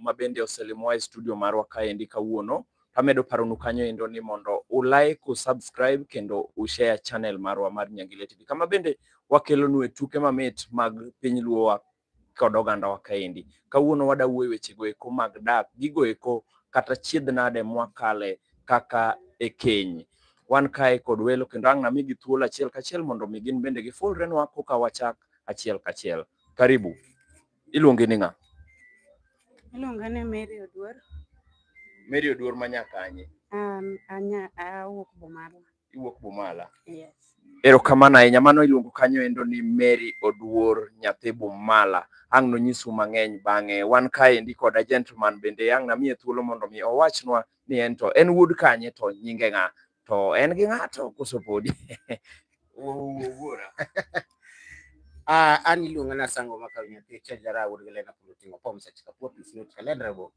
mabende oselimowa e studio marwa kaendi kawuono. Amedo paronu kanyo endo ni mondo u-like, u-subscribe kendo u-share channel marwa mar Nyangile TV. Kama bende wakelonu e tuke mamit mag piny luo kod oganda wa kaendi. Kawuono wadawuoyo wechego eko mag dak, gigo eko kata chiedh nade mwakale kaka e keny. Wan kae kod welo kendo ang' namigi thuolo achiel kachiel mondo mi gin bende gifulrenwa koka wachak achiel kachiel. Karibu. Iluongi ni ng'a? Iluonga ni Mary Oduor. Mary Oduor manyakanye? Awuok Bomala. Iwuok Bomala? Yes. Erokamano ahinya. Mano iluongo kanyo endo ni Mary Oduor nyathi Bomala. Ang' nonyisu mang'eny bang'e. Wan kaendi koda gentleman bende ang' namiye thuolo mondo mi owachnwa ni en wuod kanye to nyinge ng'a? To en gi ng'ato koso podi? Wuora. An iluonga na Sango Makau nyathi Chejara wuod Galena Pulutingo Pom Sachika Popis Not Kalendrabo.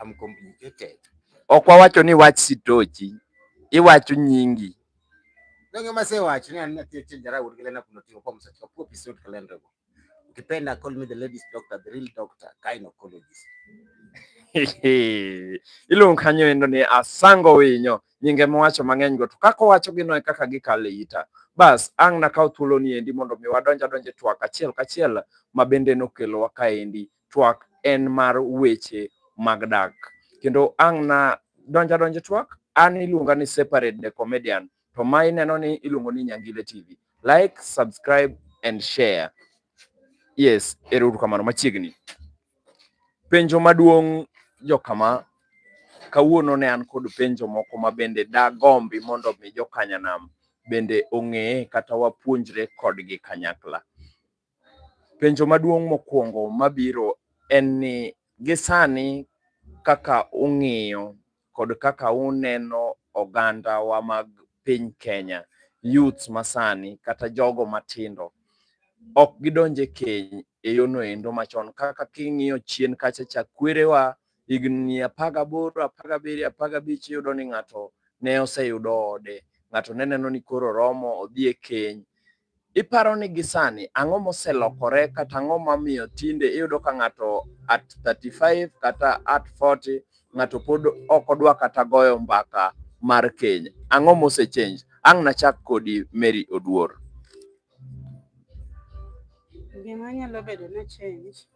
I'm complicated. Ok wawacho ni wach sitochi. Iwacho nyingi. Donge masewacho ni an nyathi Chejara wuod Galena Pulutingo Pom Sachika Popis Not Kalendrabo. Ukipenda call me the ladies doctor, the real doctor, gynecologist. Iluongo kanyo endo ni Asango Winyo. Nyinge mwacho mang'eny go to kaka wacho gino e kaka gikale ita. Bas ang' nakaw thuolo ni endi mondo mi wadonje twak achiel kachiel mabende nokelo wa kaendi. Twak en mar weche mag dak. Kendo ang' na donje twak an iluonga ni Separate the Comedian. To ma ineno ni iluongo ni Nyangile TV. Like, subscribe and share. Yes, erouru kamano machiegni. Penjo maduong' jokama kawuono ne an kod penjo moko mabende dagombi mondo mi jokanyanam bende ong'eye kata wapuonjre kodgi kanyakla. Penjo maduong' mokwongo mabiro en ni gisani kaka ung'iyo kod kaka uneno oganda wa mag piny Kenya, youths masani kata jogo matindo ok gidonje keny e yono endo machon kaka king'iyo chien kacha cha kwerewa higni 18, 17, 15 yudo ni ng'ato ne oseyudo ode, ng'ato ne neno ni koro romo odhi e keny. Iparo ni gisani ang'o moselokore kata ang'o mamiyo tinde iyudo ka ng'ato at 35 kata at 40 ng'ato pod ok odwa kata goyo mbaka mar keny. Ang'o mosechange? Ang' nachak kodi Mary Oduor. Gima nyalo bedo na change.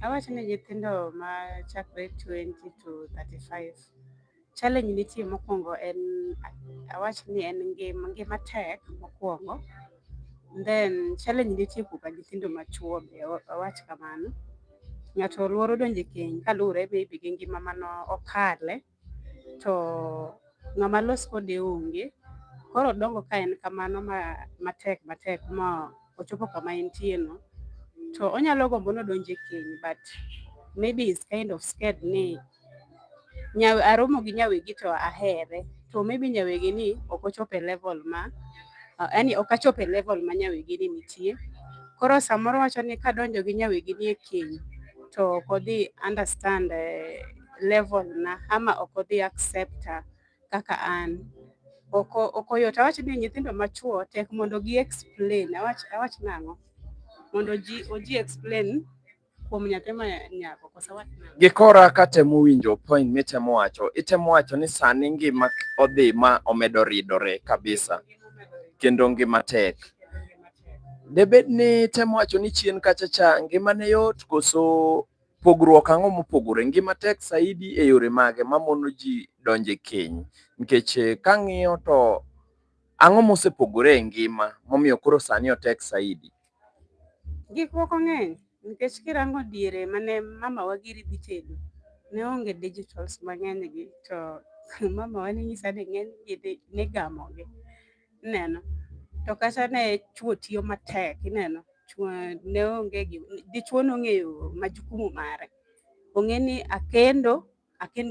Awacho ni nyithindo ma chakre 20 to 35. Challenge nitie mokwongo en awach ni en ngima tek mokwongo. Then challenge nitie kuom nyithindo machuo be awach kamano. Ng'ato luoro donje keny kalure maybe gi ngima mano okale to ng'ama los kode onge. Koro dongo ka en kamano matek ma ochopo kama entie no to onyalo gombo no donje keny but maybe is kind of scared ni aromo gi nyawegi to ahere to maybe nyawegi ni ok ochopo e level yani ok achopo e level ma nyawegi ni nitie. Koro samoro wacho ni kadonjo gi nyawegi ni e keny to ok odhi understand level na ama ok odhi accept kaka an. Ok yot. Awach ni nyithindo machuo tek mondo gi explain. Awach nang'o? Mondo oji explain kuom nyathi ma nyako. Gikora katemo winjo point mitemo wacho. Itemo wacho ni sani ngima odhi ma omedo ridore kabisa. Kendo ngima tek. Debed ni temo wacho ni chien kacha cha ngima ne yot koso pogruok ang'o mopogore? Ngima tek saidi e yore mage mamono ji donje keny. Nikech kang'iyo to ang'o mosepogore e ngima momiyo koro sani otek saidi? Gik moko ng'eny. Nikech kirango diere mane mama wa giri dhi tedo ne onge digitals mang'eny gi to mama wa ne nyisa ni ng'eny gi ne gamogi. Neno. To kata ne chuo tiyo matek ineno. Chuo ne onge gi dichuo nong'eyo majukumu mare. Ong'e ni akendo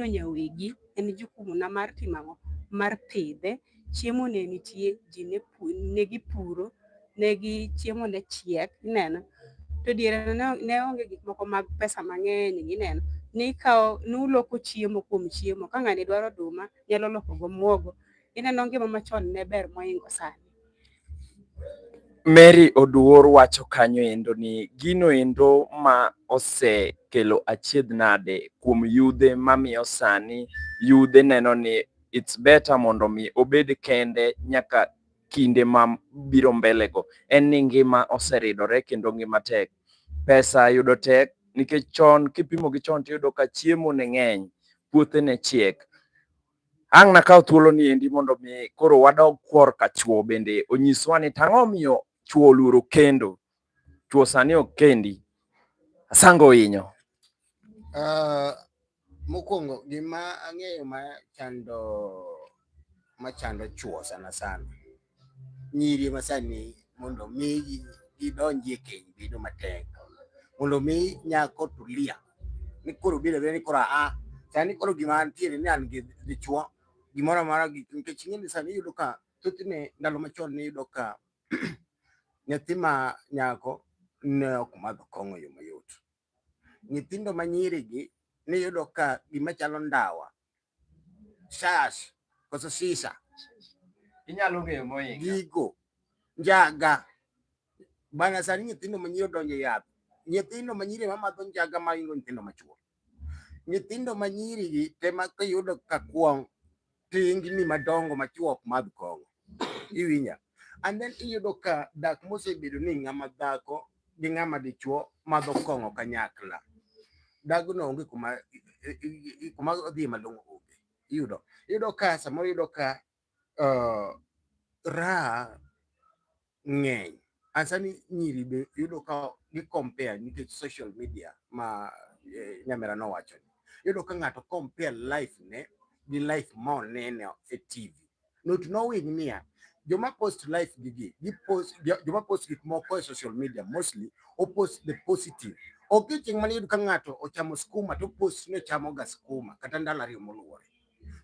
nyawegi en jukumu na mar timo mar pidhe. Chiemo ne nitie ji ne gipuro ne gi chiemo ne chiek ineno. To diere ne onge gik moko mag pesa mang'eny ineno. Nuloko chiemo kuom chiemo. Ka ng'ani dwaro oduma nyalo loko go muogo. Ineno ngima machon ne ber moingo sani. Mary Oduor wacho kanyo endo ni gino endo ma osekelo achiedh nade kuom yudhe mamiyo sani yudhe neno ni it's better mondo mi obed kende nyaka kinde ma biro mbele go. En ni ngima oseridore kendo ngima tek. Pesa yudo tek nikech chon kipimo gi chon tiyudo ka chiemo ne ng'eny, puothe ne chiek. Ang' nakaw thuolo ni endi mondo mi koro wadog kor ka chwo bende onyiswa ni tang'o miyo chwo oluoro kendo. Chwo sani ok kendi. Asango winyo. Mokwongo gima ang'eyo machando chwo sana sana. Nyiri masani mondo mi gidonji e keny bedo matek. Mondo mi nyako tulia. Ni koro biro ni koro sani koro gima antiere ni an gi dichwo gimoro amora nikech ing'eni sani iyudo ka thothne ndalo machon ni iyudo ka nyathi ma nyako ne ok madho kong'o yo mayot. Nyithindo ma nyiri gi ne iyudo ka gima chalo ndawa, shash, koso shisha, Inyalo ng'eyo moinga. gigo, njaga. Bana sani nyithindo ma nyiri odonjo yath. Nyithindo ma nyiri mamadho njaga maingo nyithindo machuo. Nyithindo ma nyiri gi tema kiyudo ka kuong tingni madongo machuo ok madh kong'o. Iwinja. And then iyudo ka dak mosebedo ni ng'ama dhako gi ng'ama dichuo madho kong'o kanyakla. Dagono onge kuma odhi malong'o onge. Iyudo ka samoro iyudo ka raha ng'eny. Asani nyiri be iyudo ka gi compare nikech social media ma nyamera nowacho. Iyudo ka ng'ato compare life ne gi life ma oneno e TV. Not knowing niya, joma post life joma post gik moko e social media mostly post the positive. Ok chieng' mane iyudo ka ng'ato ochamo skuma to post ni ochamo ga skuma kata ndalo 2 moluwore.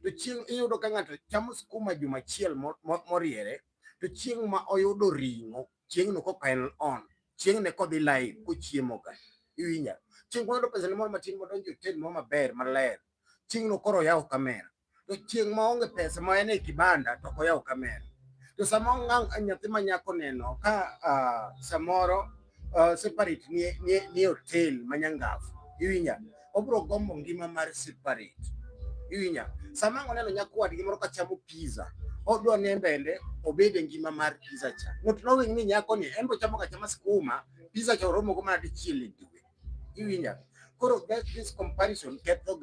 To chieng' iyudo ka ng'ato chamo skuma juma achiel moriere, to chieng' ma oyudo ring'o, chieng' no koka en on, chieng' ne kodhi live kochiemo ga. Iwinja. Chieng' moyudo pesa ne moro matin modonjo hotel moro maber maler, chieng' no koro oyawo kamera. To chieng' ma onge pesa ma en e kibanda to oyawo kamera. To sama nyathi ma nyako neno ka samoro separate ni hotel manyangafu. Iwinja. Obro gombo ngima mar separate. Iwinja. Sama oneno nyako wadgi moro ka chamo pizza, odwa ne bende obed e ngima mar pizza cha. Not knowing ni nyako ni en bo chamo ga chama skuma, pizza cha oromo go mana dichiel e dwe. Iwinja. Koro this comparison ketho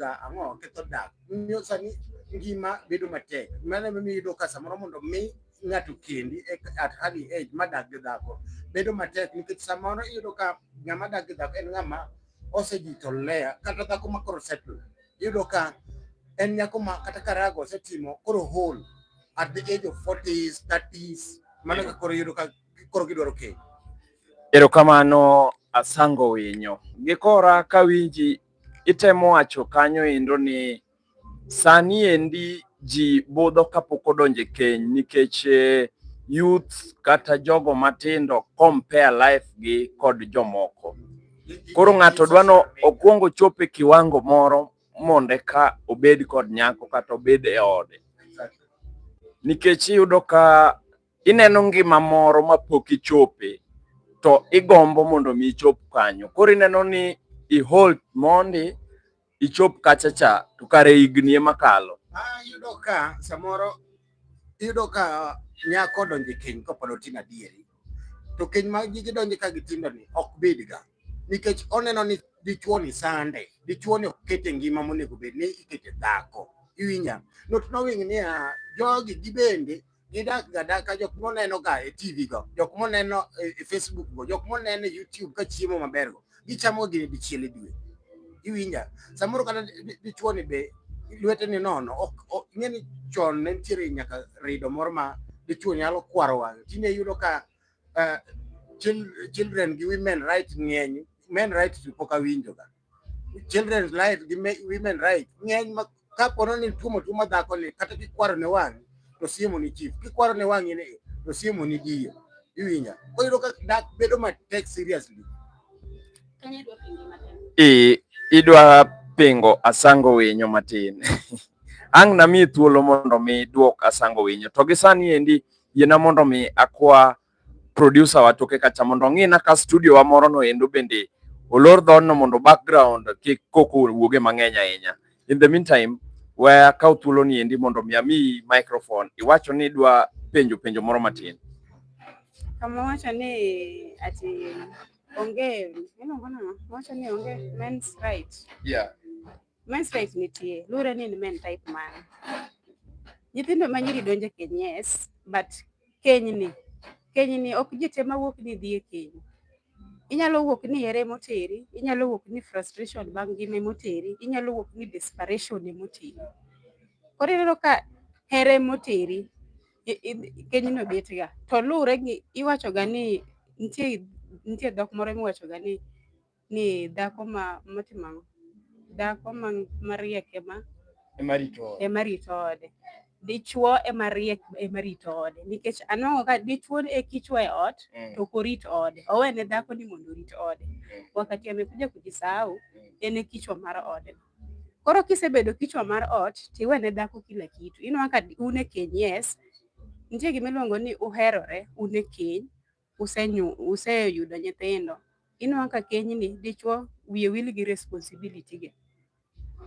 dak. Miyo sani ngima bedo matek. Mano miyo iyudo ka samoro mondo mi ng'ato kendi at early age madak gi dhako bedo matek nikech samoro iyudo ka ng'ama dak gi dhako en ng'ama osejito lea kata dhako ma koro settle. Iyudo ka en nyako ma kata karago osetimo koro whole at the age of 40s, 30s. Mano ka koro iyudo ka koro gidwaro keny. Erokamano Asango winyo. Gikora kawinji itemo wacho kanyo endo ni sani endi ji budho kapok odonje keny nikech youth kata jogo matindo compare life gi kod jomoko. Koro ng'ato dwano okuongo chope kiwango moro monde ka obed kod nyako kata obed e ode. Nikech iyudo ka ineno ngima moro mapok ichope to igombo mondo mi ichop kanyo. Koro ineno ni hold mondi ichop kachacha to kare higni makalo. Iyudo ka samoro iyudo ka nyako donje keny kapod otin adieri. To keny ma gidonje ka gitindo ni ok bedga. Nikech oneno ni dichuo ni sande, dichuo ni okete ngima monego bed ni ikete dhako. Iwinja. Not knowing ni jogi gibende gidak gadaka jok moneno ga e TV go, jok moneno e Facebook go, jok moneno e YouTube ka chiemo maber go, gichamo gini dichiel e dwe. Iwinja. Samoro kata dichuo ni be lwete ni nono, ing'eni chon ne nitiere nyaka rido moro ma dichuo nyalo kwaro wang'e. Tinde iyudo ka children gi women right ng'eny, men right pok awinjo ga. Children's right gi women right ng'eny ma kapono ni tumo dhako ni kata kikwaro ne wang'i to siemo ni chief, kikwaro ne wang'i ni to siemo ni dio. Iwinja. Oyudo ka dak bedo matek seriously. Idwa pingo Asango winyo matin. Ang' nami thuolo mondo mi duok Asango winyo. To gisani endi yiena mondo mi akwa producer wa toke kacha mondo ng'ina ka studio wa moro no endo bende olor dhono mondo background kik koko wuoge mang'eny ahinya. In the meantime, we akaw thuolo ni endi mondo mi microphone iwacho ni dwa penjo moro matin. Kama wacho ni ati onge wacho ni onge men's right. Yeah. Men's right nitie. Lure ni men type man. Nyithindo manyiri donje keny, yes, but keny ni ok jite mawuok ni dhi e keny. Inyalo wuok ni here moteri, inyalo wuok ni frustration bang' ngime moteri, inyalo wuok ni desperation moteri. Koro ineno ka here moteri keny no bet ga. To lure gi iwacho ga ni nitie dhok moro miwacho ga ni dhako mariek ema rito ode. Dichuo ema riek ema rito ode, nikech anong'o ka dichuo e kichwa e ot to ok orit ode, owene dhako ni mondo orit ode. Wakati amekuja kujisahau en e kichwa mar ode. Koro kisebedo kichwa mar ot tiwene dhako kila kitu. Ineno ka une keny, yes, nitie gima iluongo ni uherore, une keny, useyudo nyithindo. Ineno ka keny ni dichuo wiye wil gi responsibility ge.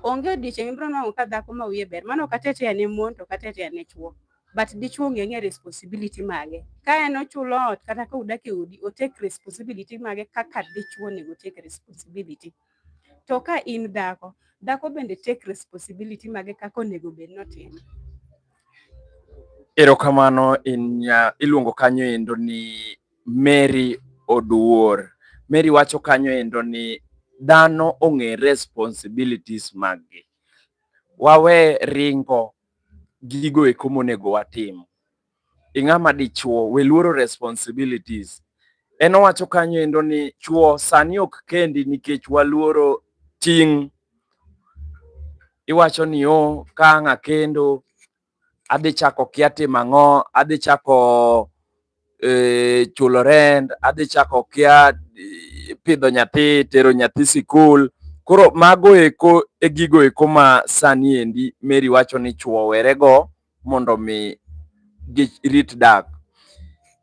Onge odiochieng' ibiro nwango ka dhako ma wiye ber, mano katete ane mon to katete ane chuo, but dichuo ng'e responsibility mage. Ka en ochulo ot kata ka udak e udi, o take responsibility mage kaka dichuo nego take responsibility. To ka in dhako bende take responsibility mage kaka onego bed notimo. Erokamano. Iluongo kanyo endo ni Mary Oduor. Mary wacho kanyo endo ni dhano ong'e responsibilities maggi. Wawe ringo gigo eko monego watim. Ing'ama dichuo we luoro responsibilities. En owacho kanyo endo ni chuo sani ok kendi nikech waluoro ting'. Iwacho ni ka ang' akendo adhi chako kia timo ang'o, adhi chako chulo rent, adhi chako kia pidho nyathi, tero nyathi sikul. Koro mago eko e gigo eko ma sani endi Mary wacho ni chuo werego mondo mi rit dak.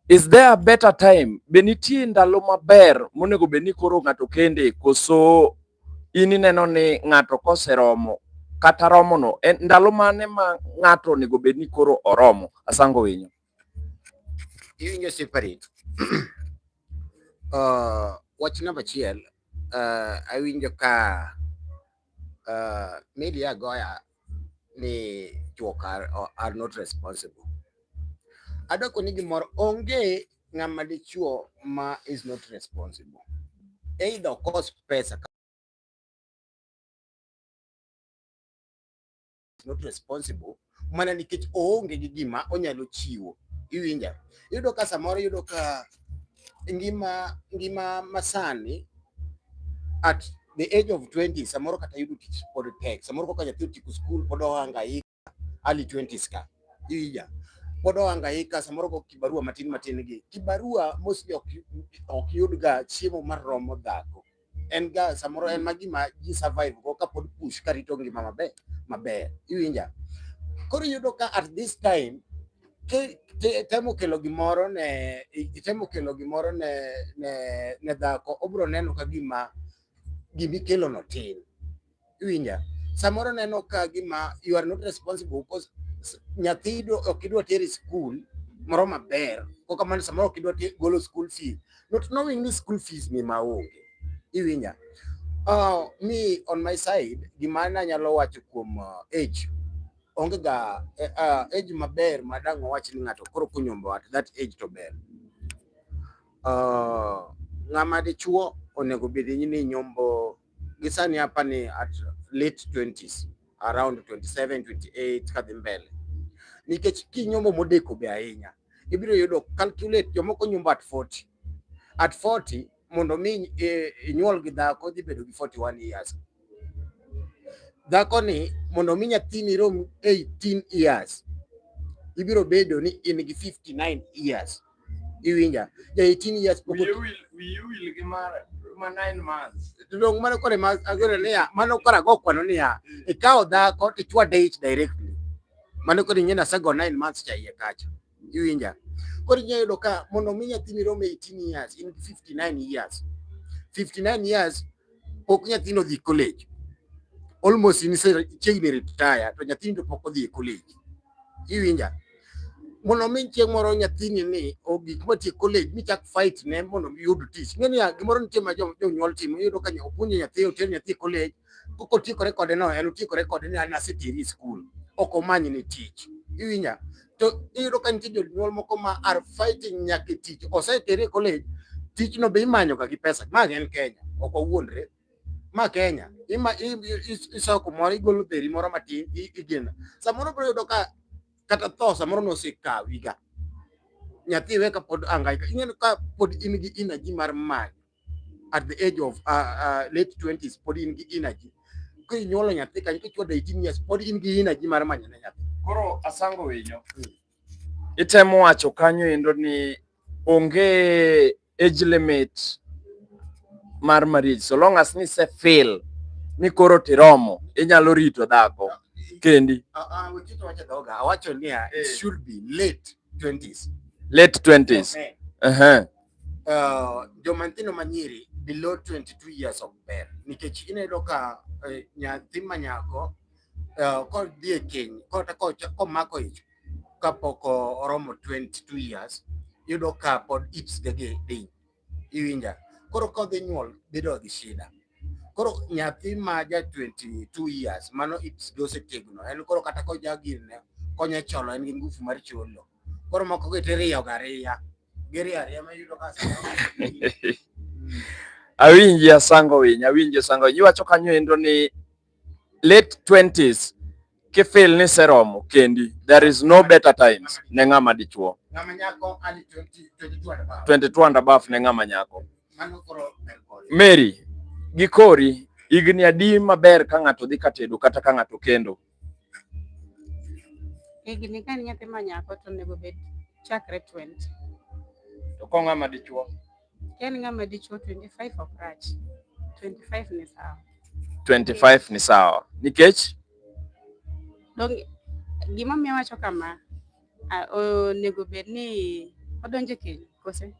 Is there a better time? Be nitie ndalo maber monego bed ni koro ng'ato kende, koso in ineno ni ng'ato koseromo kata romo no ndalo mane ma ng'ato onego bed ni koro oromo? Asango winyo. Iwinjo separate. Wach number achiel, awinjo ka Mary agoya ni chuo are not responsible. Adoko ni gimoro, onge ng'ama dichuo ma is not responsible. Either cost pesa not responsible mana nikech oonge gi gima onyalo chiwo. Iwinja, yudo ka samoro yudo ka ngima masani at the age of 20 samoro kata yudo tich pod tek, samoro kaka nyathi otieko skul pod ohangaika early 20s ka. Iwinja, pod ohangaika samoro ko kibarua matin gi kibarua mostly ok yud ga chiemo maromo dhako. En ga samoro en magima ji survive go ka pod push karito ngima maber. Iwinja, koro yudo ka at this time temo kelo gimoro ne dhako, obro neno ka gimikelo no tin. Iwinja, samoro neno ka gima you are not responsible because nyathi ok idwa teri school moro maber, koka man samoro ok idwa golo school fees, not knowing ni school fees ni maonge. Iwinja, me on my side gima nanyalo wacho kuom age, onge ga age maber madang' wach ni ng'ato koro kunyombo at that age to ber. Ng'ama dichuo onego bed ni nyombo gisani hapa ni at late 20s, around 27 28 kadhi mbele, nikech kinyombo modeko be ahinya ibiro yudo calculate jomoko nyombo at 40. At 40 mondo mi inyuol gi dhako dhi bedo gi 41 years. Dhako ni mondo mi nyathini rom 18 years ibiro bedo ni in gi 59 years. Iwinja, ja 18 years we will gi mara 9 months. Dong mano kore ma agore niya, mano kora go kwano niya, ikawo dhako tichwa date directly. Mano kore nyena sago 9 months cha iye kacha. Iwinja, Koro inyalo yudo ka mondo mi nyathini rom 18 years in 59 years. 59 years pok nyathino dhi college. Almost in chiegni retire to nyathini to pok odhi e college. Iwinja? Mondo mi chieng' moro nyathini ni ogik matiyo college michak fight ne mondo mi yud tich. Ng'eni gimoro nitie ma jonyuol timo, iyudo ka opuonjo nyathi oter nyathi e college, koko tiekore kode no, en otiekore kode ni an aseteri e skul, ok omany ne tich. Iwinja? To iyudo ka nitie jonyuol moko ma are fighting nyaka e tich, osetere e college, tich no be imanyo ga gi pesa. Ma en Kenya, ok owuondre. Ma Kenya, isoko moro igolo dheri moro matin igeno. Samoro biro yudo ka kata tho samoro nosekawi ga. Nyathi we ka pod angaika. Ing'eno ka pod in gi energy mar manyo. At the age of late 20s pod in gi energy. Ka inyuolo nyathi kanyo kichwado 18 years pod in gi energy mar manyo ne nyathi. Koro Asango Winyo. Itemo wacho kanyo endo ni onge age limit mar marriage, so long as ni se feel ni koro tiromo inyalo rito dhako kendi. Wechito wacha dhoga, awacho ni it should be late 20s. Late 20s. Joma nyithindo manyiri below 22 years ok ber, nikech ineno ka nyathi manyako kodhi e keny kata komako ich kapok oromo 22 years, yudo ka pod ips gege ding. Iwinja? Koro kodhi nyuol bedo gi shida. Koro nyathi ma ja 22 years mano ips gose tegno, en koro kata ko jagirne konye cholo, en gi ngufu mar cholo. Koro moko go teriyo gariya. Geri ariya ma yudo ka awinji Asango Winyo, awinji Asango. Iwacho kanyo endo ni late 20s kifeel ni seromo kendi, there is no better times ne ng'ama dichuo. Ng'ama nyako ali 22 and above. 22 and above ne ng'ama nyako. Mano koro Mary, gikori igni adi maber ka ng'ato dhi katedo kata ka ng'ato kendo? Igni ka nyathi manyako to nego bed chakre 20. To ko ng'ama dichuo? Ken ng'ama dichuo 25 ok rach. 25 ni sawa. 25 ni sawa. Nikech Dong gima miyo wacho kama, onego bed ni odonje keny kose?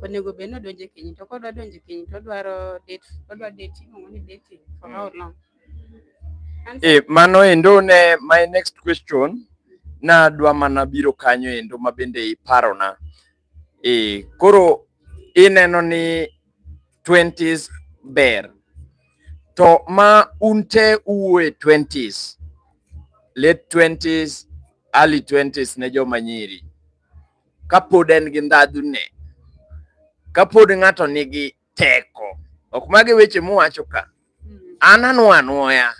Onego bed ni odonje keny, to kodwa donje keny to odwaro dating, ng'oni dating for how long? Mano endo ne my next question na dwa mana biro kanyo endo mabende iparona. Koro ineno ni 20s ber, to ma unte uwe 20s, late 20s, early 20s ne joma nyiri, kapod en gi ndhadhu ne, kapod ng'ato nigi teko, ok magi weche muwacho ka, an anuoya,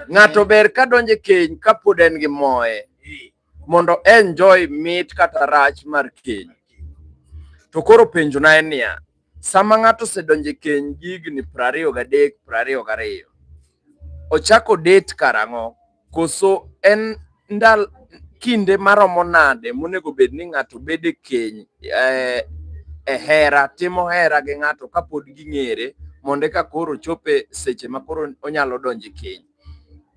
ng'ato ber ka donje keny kapod en gi moe, mondo enjoy mit kata rach mar keny. To koro penjo na en niya, sama ng'ato osedonje keny gigni 23, 22, ochako date karang'o? Koso en kinde maromo nade monego bed ni ng'ato bede keny hera, timo hera gi ng'ato kapod ging'ere, mondo ka koro chope seche ma koro onyalo donje keny?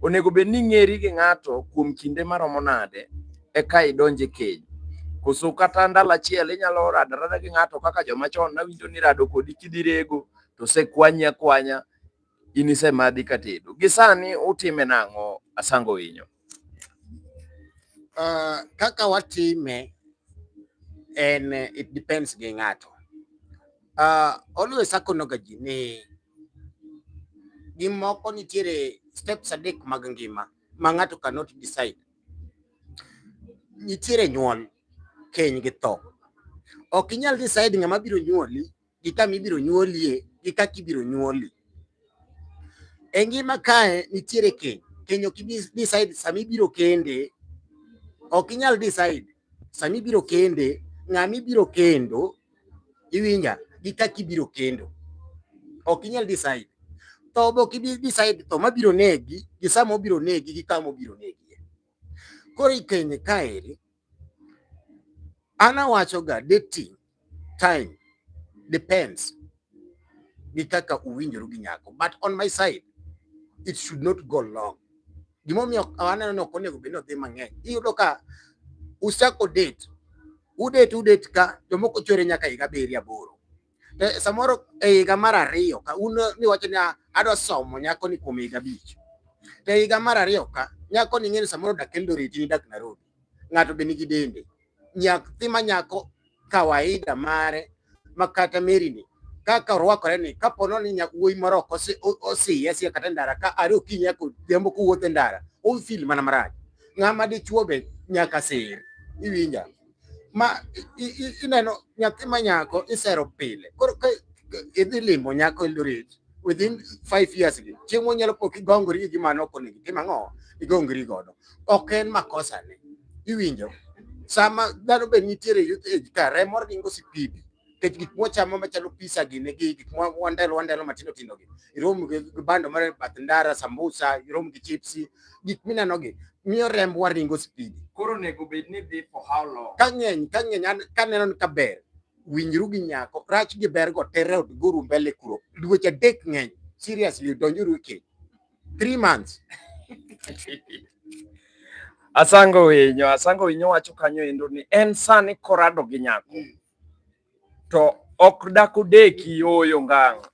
Onego bed ni ng'eri gi ng'ato kuom kinde maromo nade eka idonje keny? Koso kata ndalo achiel inyalo rada gi ng'ato kaka joma chon nawinjo ni rado kodi kidhi rego to sekwanyi akwanya in isemadhi katedo. Gisani utime nang'o Asango Winyo? Kaka watime en it depends gi ng'ato. Always akonoga ji ni gimoko nitiere steps adek mag ngima ma ng'ato cannot decide. Nitiere nyuol, keny gi tho. Ok inyal decide ng'ama biro nyuoli gi kama ibiro nyuolie gi kaka ibiro nyuoli. E ngima kae nitiere keny. Keny ok ibi decide sami biro kende. Ok inyal decide sami biro kende, ng'ami biro kendo, iwinja, gi kaka ibiro kendo. Ok inyal decide. To ok ibi decide to mabiro negi gi sama obiro negi gi kama obiro negi. Koro keny kaeri ana wacho ga dating time depends gi kaka uwinjoru gi nyako, but on my side it should not go long. Gimomiyo aneno ni ok onego bed ni odhi mang'eny. Iyudo ka usako date udet ka jomoko chwere nyaka higa 7-8 samoro higa mar 2 ka un niwacho ni adwa somo nyako ni kuom higa 5 higa mar 2 ka nyako ni ng'eni samoro dak Eldoret ni dak Nairobi ng'ato be nigi dende nyathi ma nyako kawaida mare makata Mary ni kaka orwakore ni kapono ni wuoyi moro osiye kata ndara ka are okinyi nyako dhiambo kuwuotho ndara ofil mana marach ng'ama dichuo be nyaka sir iwinja ma ineno nyathi ma nyako isero pile koro idhi limo nyako Eldoret within 5 years chieng' monyalo pok igongori gi mano okonego tim ang'o igongori godo ok en makosa ne iwinjo sama dhano be nitiere youth age ka remo ringo speed kech gik mochamo machalo pizza gine gi gik wandelo matindo tindo gi irom gi bando mar bath ndara sambusa irom gi chipsi gik mineno gi miyo rembo ringo speed Koro nego bed ni dhi for how long? ka ng'eny ka neno ni kaber winjru gi nyako rach gi ber go tere od guru mbele kuro dweche 3 ng'eny seriously donjuru ke 3 months Asango winyo wacho kanyo endo ni en sani korado gi nyako to ok dakudeki yoyo ngang'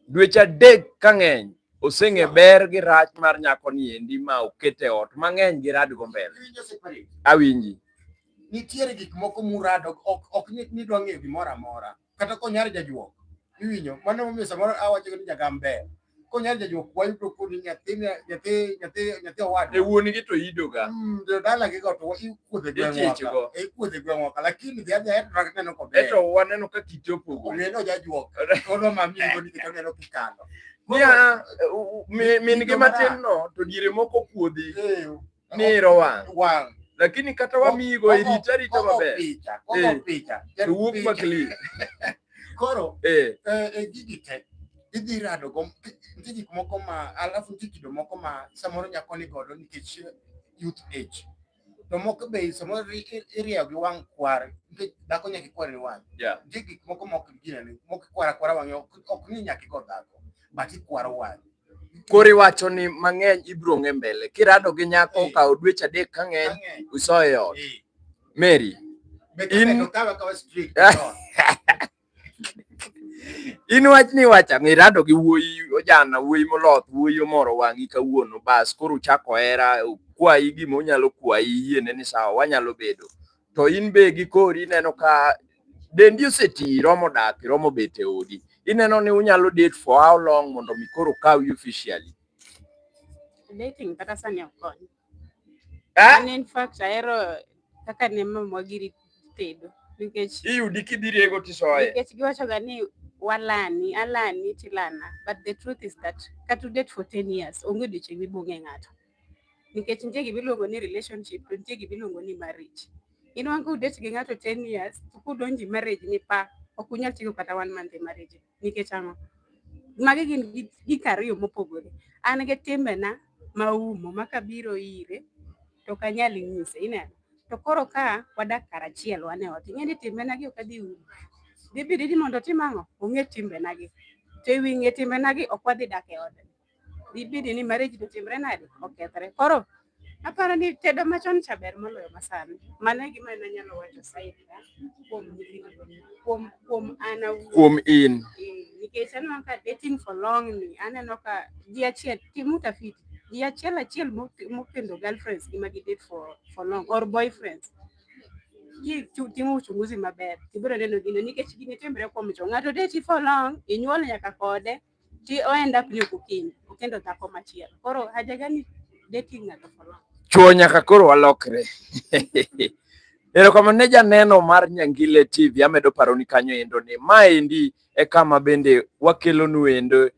dweche 3 ka ng'eny oseng'e ber gi rach mar nyako ni endi ma okete ot mang'eny gi rad go mbele awinji nitiere gik moko murado ok ni dwa ng'eyo gimoro amora kata konyar jajuok iwinjo mano momiyo samoro awacho ni jagamber konyar jajuok wayudo kodi nyathi owad e wuon gi to idoga dala gi go to ikuodhe gweng'wa lakini dhiadhi neno ko ber eto waneno ka kiti opogore neno jajuok ono mamiyo ni kito neno kikalo niya min gi matin no to diere moko kuodhi ni rowang lakini kata wamigo irita maber to wuok makli koro gigi te idhi rado go gik moko ma alafu nitie kido moko ma samoro nyako ni godo nikech youth age to moko be samoro irieyo gi wang' kwar nikech dhako nyaka kwar ni wang' nitie gik moko mok ginene mok kwara wang'e ok ni nyaka go dhako but ikwaro wang' kori wacho ni mang'eny ibro ng'e mbele kirado gi nyako kawo dweche 3 ka ng'eny usoyo ot Mary in wach ni wacha ng'irado gi wuoyi ojana wuoyi moloth wuoyi omoro wang'i kawuono bas koro chako hera kwayi gima onyalo kwayi yiene ni sawa wanyalo bedo to in be gi kori ineno ka dendi oseti romo dak romo bet e odi ineno ni unyalo date for how long mondo mi koro kawi officially dating kata sani okony in fact ahero kaka ne mamwa giri tedo nikech iyudi kidhirego tisoye nikech giwacho ga ni alani tilana but the truth is that katu date for 10 years onge odiochieng' mibung'e ng'ato nikech nitie gimiluongo ni relationship to nitie gimiluongo ni marriage inwang' ka udate gi ng'ato 10 years to kudonji marriage ni pa ok unyal tieko kata 1 month e marriage nikech ang'o magi gin gik ariyo mopogore an gi timbena maumo makabiro ire to kanyal nyise ineno to koro ka wadak karachiel wan e ot ing'e ni timbena gi ok adhi umo dibedi ni mondo tim ang'o ong'e timbena gi to ewi ng'e timbena gi ok wadhi dak e ode dibedi ni marriage to timre nade okethre koro aparo ni tedo machon cha ber moloyo masani mano gima anyalo wacho saidi kuom ana kuom in nikech aneno ka dating for long ni aneno ka ji achiel timo utafiti ji achiel mokendo girlfriends gi magi date for long or boyfriends timo uchunguzi maber tibiro neno gino nikech gini timre kuom chwo ng'ato date for long inyuol nyaka kode ti o end up ni okendo dhako machielo koro haja gani dating ng'ato for long chwo nyaka koro walokre erokamano ne janeno mar Nyangile TV amedo paro ni kanyo endo ni maendi e kama bende wakelonu endo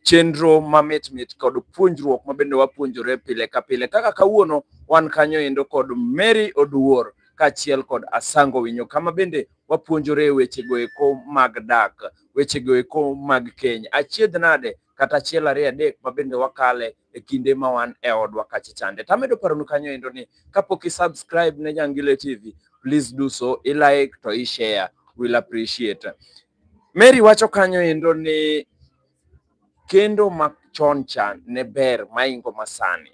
chenro mamit kod puonjruok mabende wapuonjore pile ka pile kaka kawuono wan kanyo endo kod Mary Oduor kaachiel kod Asango Winyo kama bende wapuonjore wechego eko mag dak wechego eko mag keny achiedh nade kata achiel 2 3 mabende wakale e kinde ma wan e odwa kacha chande tamedo paronu kanyo endo ni kapok i-subscribe ne Nyangile TV please do so, i-like to i-share, we'll appreciate. Mary wacho kanyo endo ni kendo machon cha ne ber maingo masani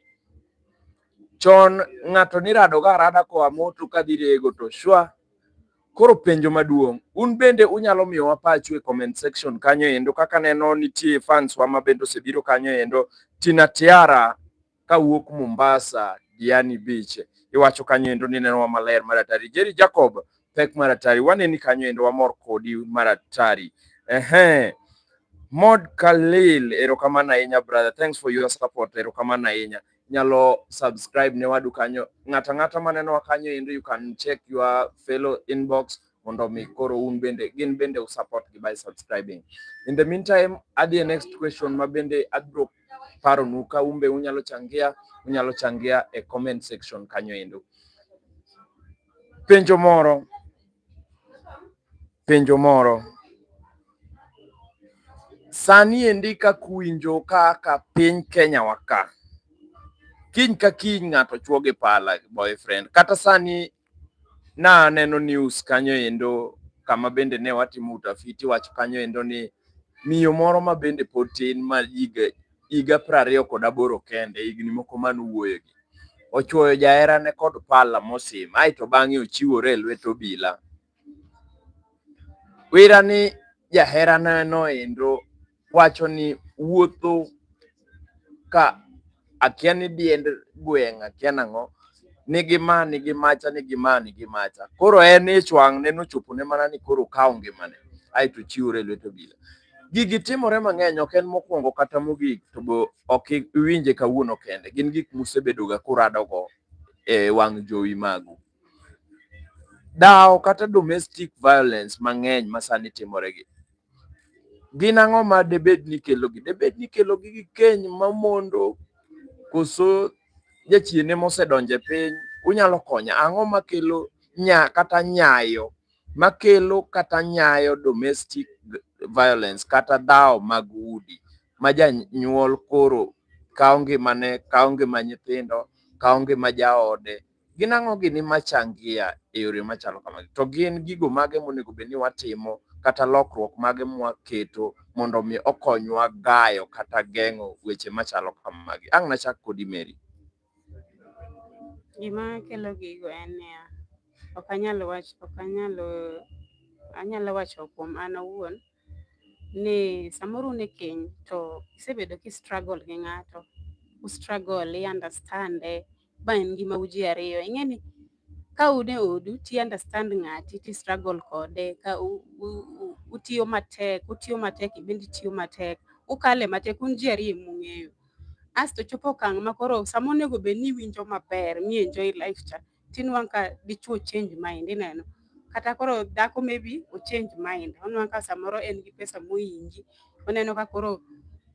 Chon ng'ato nirado ga rada koa moto kadhi rego to shwa. Koro penjo maduong', un bende unyalo miyowa pachu e comment section kanyo endo, kaka neno nitie fans wa mabende osebiro kanyo endo. Tina Tiara kawuok Mombasa, Diani Beach, iwacho kanyo endo ni neno wa maler maratari. Jerry Jacob pek maratari, waneni kanyo endo wamor kodi maratari. Mod Khalil, erokamano ahinya brother, thanks for your support, erokamano ahinya. Nyalo subscribe ne wadu kanyo, ng'ata maneno kanyo endo, you can check your fellow inbox mondo mi koro un bende gin bende support gi by subscribing. In the meantime, adhi next question mabende adro paro nu ka umbe unyalo changia e comment section kanyo endo. Penjo moro sani endi ka kuwinjo kaka piny Kenya waka, kiny ka kiny ng'ato chuo gi pala boyfriend, kata sani na neno news kanyo endo kama bende ne watimo utafiti, wacho kanyo endo ni miyo moro ma bende pod tin ma higa 28 kende, higni moko manuwuoyo gi, ochuoyo jaherane kod pala mosim, aeto bang'e ochiwore e lwet obila. Wira ni jaherane no endo wacho ni wuotho ka akia ni diend gweng', akia nang'o, nigi macha. Koro en ich wang' ne nochopone mana ni koro kawo ngimane, aeto chiwore e lwet obila. Gigi timore mang'eny, ok en mokwongo kata mogik, to bo ok iwinje kawuono kende, gin gik musebedo ga kurado go e wang' jowi magu. Dhawo kata domestic violence mang'eny masani timore gi, gin ang'o ma debed ni kelo gi? Debed ni kelo gi keny mamondo, koso jachiene mosedonje piny? Unyalo konya ang'o makelo kata nyayo domestic violence kata dhawo mag udi ma janyuol koro kawo ngima nyithindo, kawo ngima jaode? Gin ang'o gini machangia e yore machalo kamagi? To gin gigo mage monego bed ni watimo kata lokruok mage mwaketo mondo mi okonywa gayo kata geng'o weche machalo kamagi? Ang' nachak kodi Mary. Gima kelo gigo en niya, anyalo wacho kuom an awuon ni samoro ne keny to isebedo ki struggle gi ng'ato, i understand ba en gima uji ariyo. Ing'eni ka un e odu ti understand ng'ati ti struggle kode, ka utiyo matek, ibende itiyo matek, ukale matek, un ji ariyo mung'eyo. Asto chopo okang' ma koro sama onego bed ni winjo maber, mi enjoy life cha, tinwang' ka dichuo change mind, ineno. Kata koro dhako maybe o change mind, onwang' ka samoro en gi pesa mohingi, oneno ka koro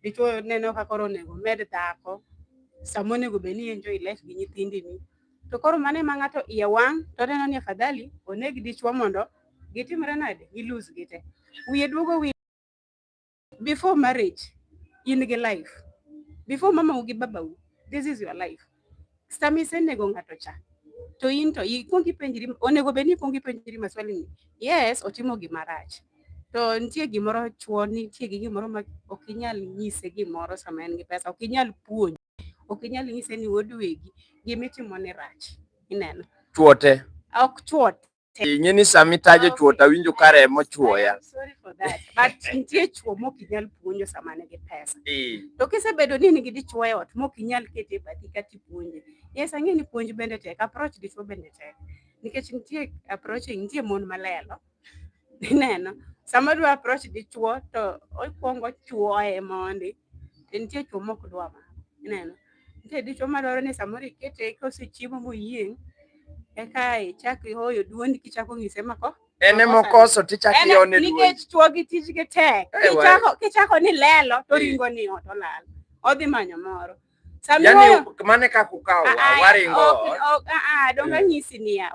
dichuo neno ka koro onego med dhako, sama onego bed ni enjoy life gi nyithindini. To koro mano ema ng'ato iye wang' to oneno ni afadhali oneg dichuo mondo gitimre nade, gi lose gite. Wiye duogo before marriage, in gi life. Before mamau gi babau, this is your life. Sama isenego ng'ato cha, to in to ikuong ipenjri, onego bed ni ikuong ipenjri maswali ni, yes, otimo gima rach. To nitie gimoro chuo, nitie gi gimoro ma ok inyal nyise gimoro sama en gi pesa, ok inyal puonje, ok inyal nyise ni wuod wegi gimitimo ni rach. Ineno. Chuo te? Ok chuo te. Ing'e ni sami tajo chuo ta winjo ka remo chuoya. Sorry for that. But nitie chuo mok inyal puonjo sama nigi pesa. To kisebedo ni nigi dichuo e ot mok inyal kete bathi kata ipuonje. Yes, ang'e ni puonj bende tek, approach dichuo bende tek. Nikech nitie nitie mon malelo. Ineno. Sama dwa approach dichuo to okwongo chuoye mondi. Nitie chuo mok dwa ma. Ineno. Nitie dichuo madwaro ni samoro ikete kosechiemo moyieng', eka ichak ihoyo duondi kichako ng'ise mako. Ene mokoso tichak ione duondi. Nikech chuo gi tijgi tek. Kichako ni lelo to ringo ni ot olal. Odhi manyo moro. Yani mane kaka ukawa waringo. Donga nyisi niya,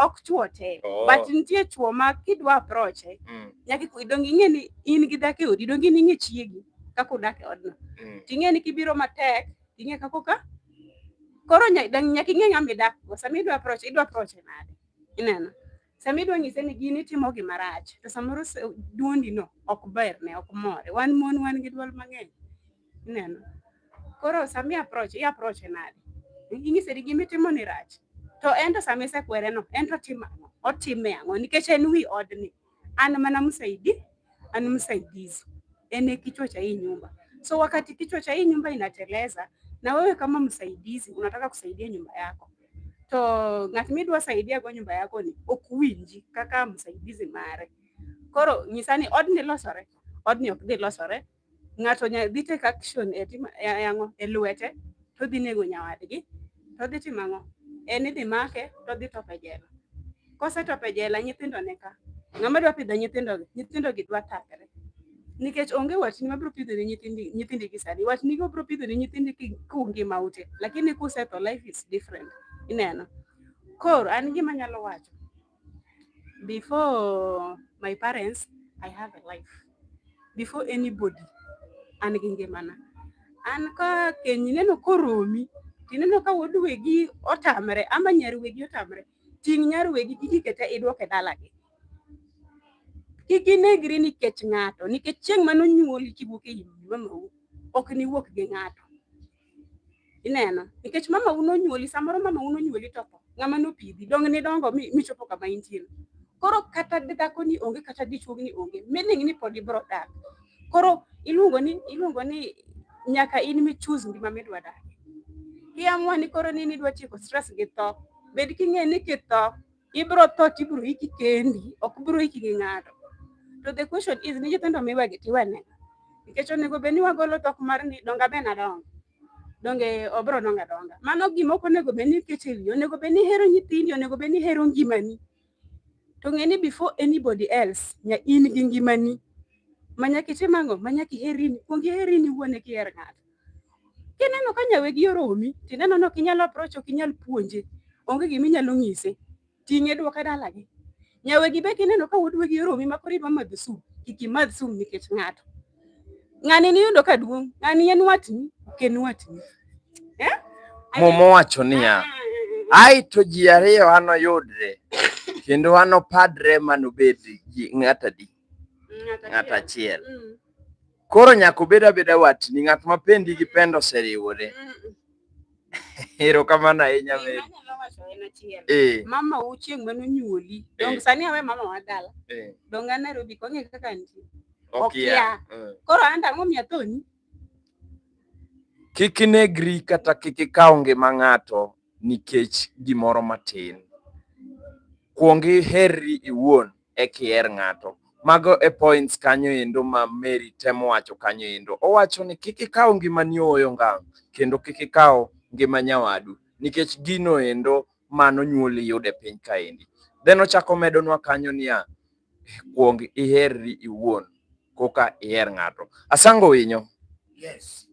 ok chuo te. But nitie chuo ma kidwa approach, nyaka idong ing'e ni in gi dhako e odi, dong in ing'e chiegi kaka udak e odno. Ting'e ni kibiro matek, ting'e kaka koro nyaka ing'e ng'ama idak go. Sama idwa approach nade. Ineno. Sama idwa nyise ni gini timo gima rach, to samoro duondi no ok ber ne, ok more. Wan mon wan gi duol mang'eny. Ineno. Koro sama i approach nade. ing'ise gima itimo ni rach, to ento sama isekwere no ento otime ang'o nikech en wi odni. An mana msaidizi, ene kichwa cha hii nyumba. So wakati kichwa cha hii nyumba inateleza, na wewe kama msaidizi unataka kusaidia nyumba yako, to ng'at midwa saidia go nyumba yako ni okuwinji kaka msaidizi mare. Koro nyisani odni losore, odni ok dhi losore, ng'ato dhi take action e lwete, to dhi nego nyawadgi, to dhi timo ang'o? En idhi make to dhi tope jela. Kosetope jela, nyithindo ne ka. Ng'ama dwa pidho nyithindo gi dwa thagre. Nikech onge watni mabiro pidho ne nyithindi gi sani. Watni go biro pidho ne nyithindi kungima ute, lakini kusetho life is different. Ineno. Koro an gima nyalo wacho, before my parents I have a life. Before anybody an gi ngimana. An ka keny neno koromi, tineno ka wuod wegi otamre ama nyar wegi otamre, ting' nyar wegi kikete idwoke dalagi. Kik inegri nikech ng'ato, nikech chieng' manonyuoli kiwuok e mamau ok ni wuok gi ng'ato. Ineno, nikech mamau nonyuoli, samoro mamau nonyuoli to ng'ama nopidhi dong ni dongo michopo kama intie. Koro kata dhako ni onge kata dichuo ni onge, meaning ni pod ibro dak. Koro iluongo ni nyaka in mi choose ngima midwa dak. Kiamua ni koro ni idwa tieko stress gi tho, bed king'e ni kitho ibro tho tibro iki kendi, ok bro iki gi ng'ato. To the question is, ni nyithindo miwegi tiwene. Nikech onego bed ni wagolo tok mar ni donga be nadonga. Donge obro donga. Mano gima ok onego bed ni iketo e wiyi. Onego bed ni hero nyithindi, onego bed ni hero ngimani. To ng'e ni before anybody else, in gi ngimani. Manyaka itim ang'o? Manyaka iherini. Kuong iherini wuone kiher ng'ato. Kineno ka nyawegi oromi, tineno no kinyalo approach, ok inyal puonje. Onge gima inyalo ng'ise. Ting'e dwoka dalagi. Nyawegi be kineno ka wuod wegi oromi makoro idwa madho sum, kik imadh sum nikech ng'ato. Ng'ani niyudo ka duong', ng'ani en watni, ok en watni. Momo wacho niya, ai to ji ariyo ano yudre, kendo ano padre manobed gi ng'atadi. Ng'ata achiel. Koro nyako beda watni, ng'at ma pendi gi pendo oseriwore. Hero kamano ahinya Mary. Mama u chieng' manonyuoli, dong sani awe mama wa dala. Dong an Nairobi kong'e kaka nitie. Okia. Koro anda ang'o miya thoni? Kik inegri kata kik ikaw ngima ng'ato nikech gimoro matin. Kuong iherri iwuon kiher ng'ato. Mago e points kanyo endo ma Mary temo wacho kanyo endo. Owacho ni kik ikaw ngimani oyo ngang', kendo kik ikaw ngima nyawadu nikech gino endo mano nyuoli yude piny kaendi. Then ochako medonwa kanyo niya, kuong iherri iwuon koka iher ng'ato. Asango winyo. Yes.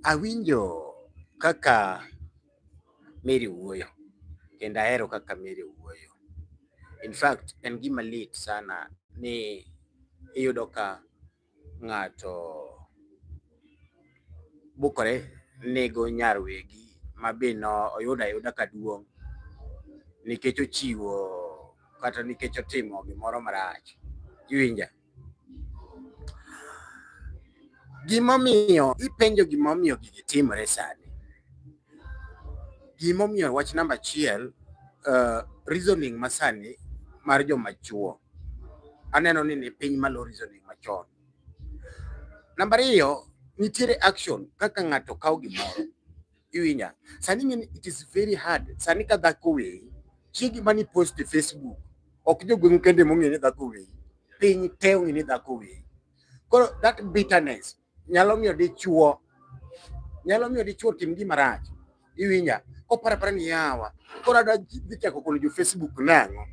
Awinjo kaka Mary wuoyo, kendo ahero kaka Mary wuoyo. In fact, en gima lit sana ni iyudo ka ng'ato bukore nego nyar wegi mabino oyuda ka duong' nikech ochiwo kata nikech otimo gimoro marach. Iwinja? Gimomiyo ipenjo gimomiyo gigi timore sani. Gimomiyo wach namba achiel, reasoning masani mar joma chuo. Aneno ni piny malo reasoning machon. Namba ariyo, nitiere action kaka ng'ato kaw gimoro. Iwinja? Sani it is very hard. Sani ka dhako weyi, chiegi mani post e Facebook, ok jogweng' kende mong'e ni dhako weyi. Piny te ong'e ni dhako weyi. Koro that bitterness nyalo miyo dichuo tim gima rach. Iwinja? Kopara ni yawa. Koro adwa dhi chako kono jo Facebook nang'o.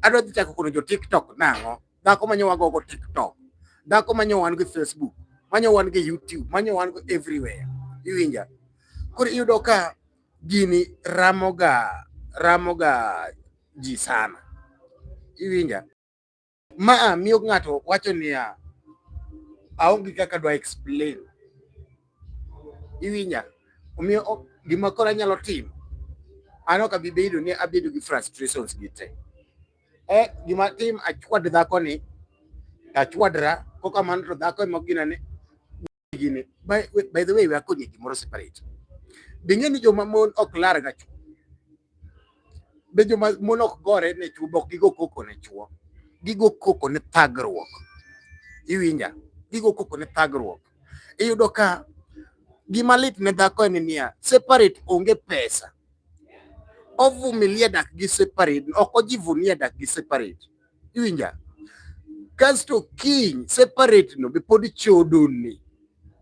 Adwa dhi chako kono jo TikTok nang'o. Dhako manyo wago go TikTok. Dhako manyo wan go Facebook. Manyo wan go YouTube. Manyo wan go everywhere. Iwinja? Koro iyudo ka gini ramoga ji sana. Iwinja? Miyo ng'ato wacho niya, aonge kaka dwa explain. Iwinja? Omiyo gima koro anyalo timo, ano ka bibedo ni abedo gi frustrations gi te. Gima tim achwad dhako ni, achwadra, koka mano to dhako emo gini by the way, we are going to separate. Bingeni joma mon ok lar ga chuo. Be joma mon ok gore ne chuo, bok gigo koko ne chuo. Gigo koko ne thagruok. Iwinja, gigo koko ne thagruok. Iyudo ka gima lit ne dhako en niya, separate onge pesa. Ovumilia dak gi separate, ok ojivunia dak gi separate. Iwinja. Kasto kiny separate no be podi chodoni.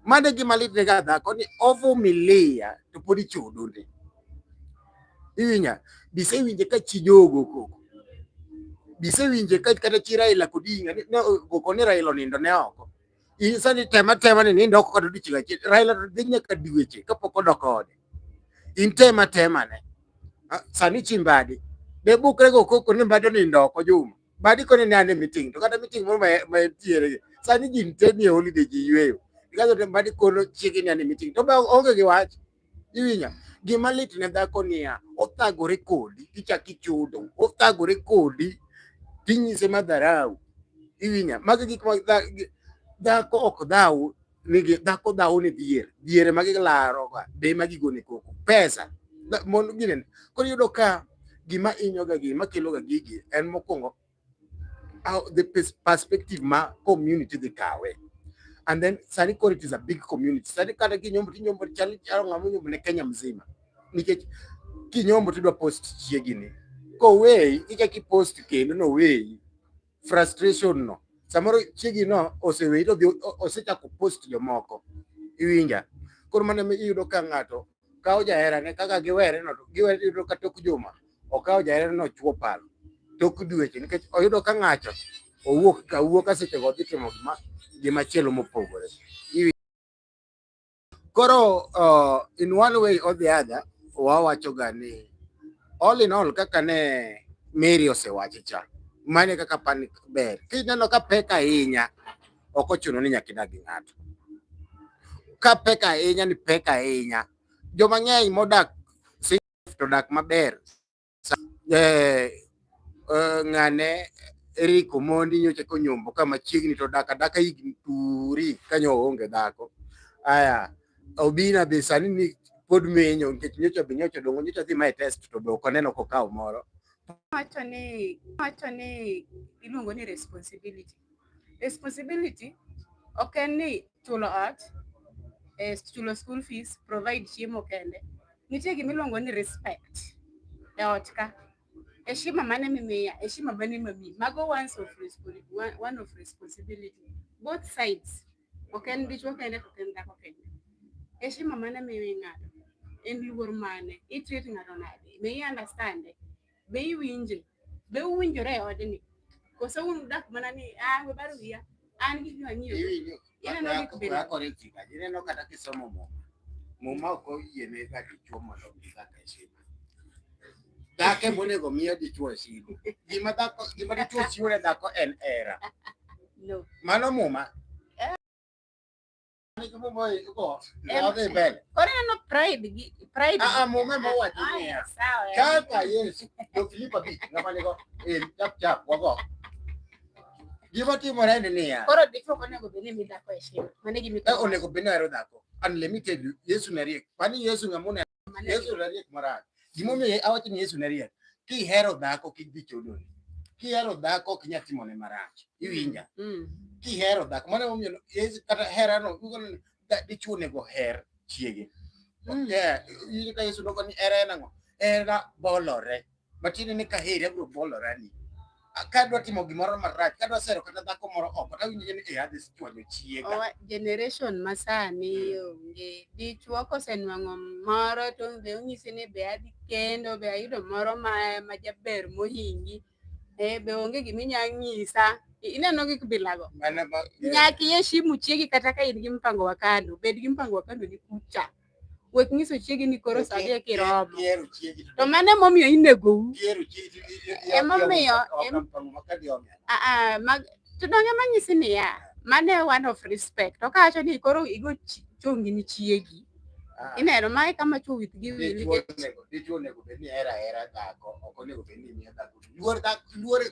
Mane gima lit ne ga dhako ni ovumilia to podi chodoni. Iwinja. Bisewinje ka chijogo koko. Bisewinje ka kata chi Raila Odinga ne koko ni Raila nindo ne oko. Sani tema ni nindo oko kata dichiga chi Raila dhi nyaka dweche kapok odok ode. In tema ne. Sani chimbadi. Be bukre go koko ni mbado nindo oko Juma. Badi kone ne ane meeting. To kata meeting mo ma tiere. Sani jin teni holiday ji yweyo. Because of badi kono chiki ni ane meeting. To ba onge gi wach. Iwinya. Gima lit ne dhako niya, othagore kodi, kichaki chudo. Othagore kodi, tinyise madharau. Iwinya. Magi gik ma dhako ok dhau, dhako dhau ni diere magi laro ga, be magi gone koko. Pesa. Mon ginen. Koro yudo ka gima inyoga gima kelo ga gigi en mokwongo the perspective ma community the kawe. And then sani koro it is a big community. Sani kata kinyombo chali ngamunyo ne Kenya mzima. Nikech kinyombo tudwa post chiegini. Ko wey ki post kendo no wey frustration no. Samoro chiegi no osewe to osechako post jomoko. Iwinja. Koro mane iyudo ka ng'ato kawo jahera ne kaka giwere yudo ka tok juma okawo jahera no chuo palo tok dweche nikech oyudo ka ng'ato owuok seche go dhi timo gima chielo mopogore. Koro in one way or the other wawacho ga ni all in all kaka ne Mary osewacho cha mane kaka panic ber kineno ka pek ahinya ok ochuno ni nyaka idag gi ng'ato. Ka pek ahinya ni pek ahinya joma ng'eny modak to dak maber. Ng'ane Eric Omondi nyocha konyombo kama chiegni to dak adaka higni turi kanyo onge dhako. Aya Obina be sani ni pod menyo nikech nyocha dongo nyocha dhi mai test to be ok oneno kokawo moro. Wacho ni iluongo ni responsibility. Responsibility ok en ni chulo ot, chulo school fees, provide chiemo kende. Nitie gima iluongo ni respect e ot ka. Heshima mane mimiya, heshima mane mami. Mago one of responsibility. Both sides. Ok en dichuo kende to en dhako kende. Heshima mane mimi ng'ato. En luor mane. I-treat ng'ato nade. Be i-understand. Be iwinje. Be uwinjore e odni. Koso dak mana ni we baro wiya. An gi gima ng'iyo. Ineno kata kisomo muma ok oyiene ga dichuo mondo gi kaka heshima. Dhake monego miyo dichuo heshima. Gima dichuo chiwo ne dhako en hera. No. Mano muma. Kore no pride. Muma mowacho niya. Kaka Yesu do Filipa bi ng'ama go chap wago. Gima timore ni niya. Koro dichuo onego bed ni mi dhako heshima. Mane gimi onego bed ni hero dhako. Unlimited Yesu nariek. Pani Yesu ng'amune Yesu nariek marach. Gimomiyo awacho ni Yesu nariek. Kihero dhako kik dhi chodoni. Kihero dhako ok inyal timone marach. Iwinja. Kihero dhako mane momiyo Yesu kata hera no dichuo nego her chiege. Ka Yesu nogo ni hera en ang'o? Hera bolore. Matiende ni ka heri abiro bolora ni. Kadwa timo gimoro marach, kadwa sero kata dhako moro oko, tawinjo ni adhi chwanyo chiega. Generation masani onge. Dichuo kosenwang'o moro to be onyisi ni be adhi kendo, be ayudo moro ma jaber mohingi. Be onge gima inyalo nyisa. Ineno gik bilago. Nyaka iheshimu chiegi kata ka in gi mpango wa kando. Bed gi mpango wa kando ni kucha. Wek nyiso chiegi ni koro sa adhi kiromo. To mane momiyo inego. Emomiyo to donge manyisi ni ya mane one of respect. To kawacho ni koro igo chongi ni chiegi. Ineno mae kama chuo with give dichuo nego bed ni hera dhako, ok onego bed ni miyo dhako. Luor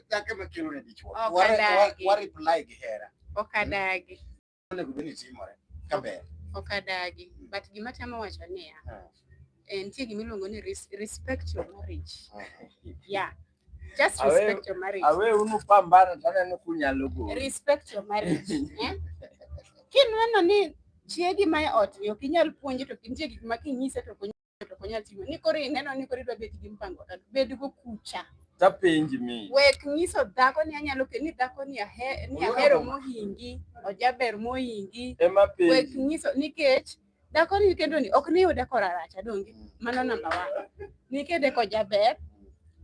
dhako ema kelo ne dichuo. Wa reply gi hera. Ok adagi. Onego bed ni timore kaber. okadagi, but gima temo wacho niya, nitie gima iluongo ni respect your marriage. Yeah. Just respect your marriage. Awe unu pambana taneno kunyalo go. Respect your marriage. Kineno ni chiegi ma ot ni ok inyal puonje to nitie gik ma kinyise to konyal timo. Ni koro ineno ni koro idwa bet gi mpango bed go kucha. Tapenji mi. Wek nyiso dhako ni anyalo ni dhako ni ahero mohingi, ojaber mohingi. Wek nyiso nikech dhako ni kendo ni ok ni yude koraracha dongi. Mano number 1. Nikende ko jaber.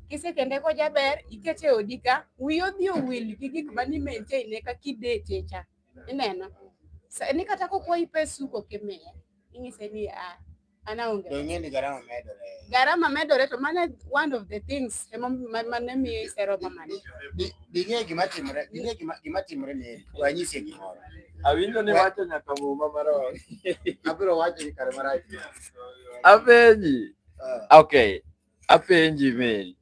Kisekende ko jaber, ikete odika, wiyo dhi owil gi gik mani maintain ne ka kidete cha. Ineno. Ni kata ko kwa ipesuko kimiye. Ingise ni anaonge. Ngeni medore. Garama medore to mane one of the things mane mi sero mamani. Dinge gima timore ne wanyise gimoro. Awinjo ni wacho nyaka muma maro. Abiro wacho ni kare marach. Apenji. Okay. Apenji mi.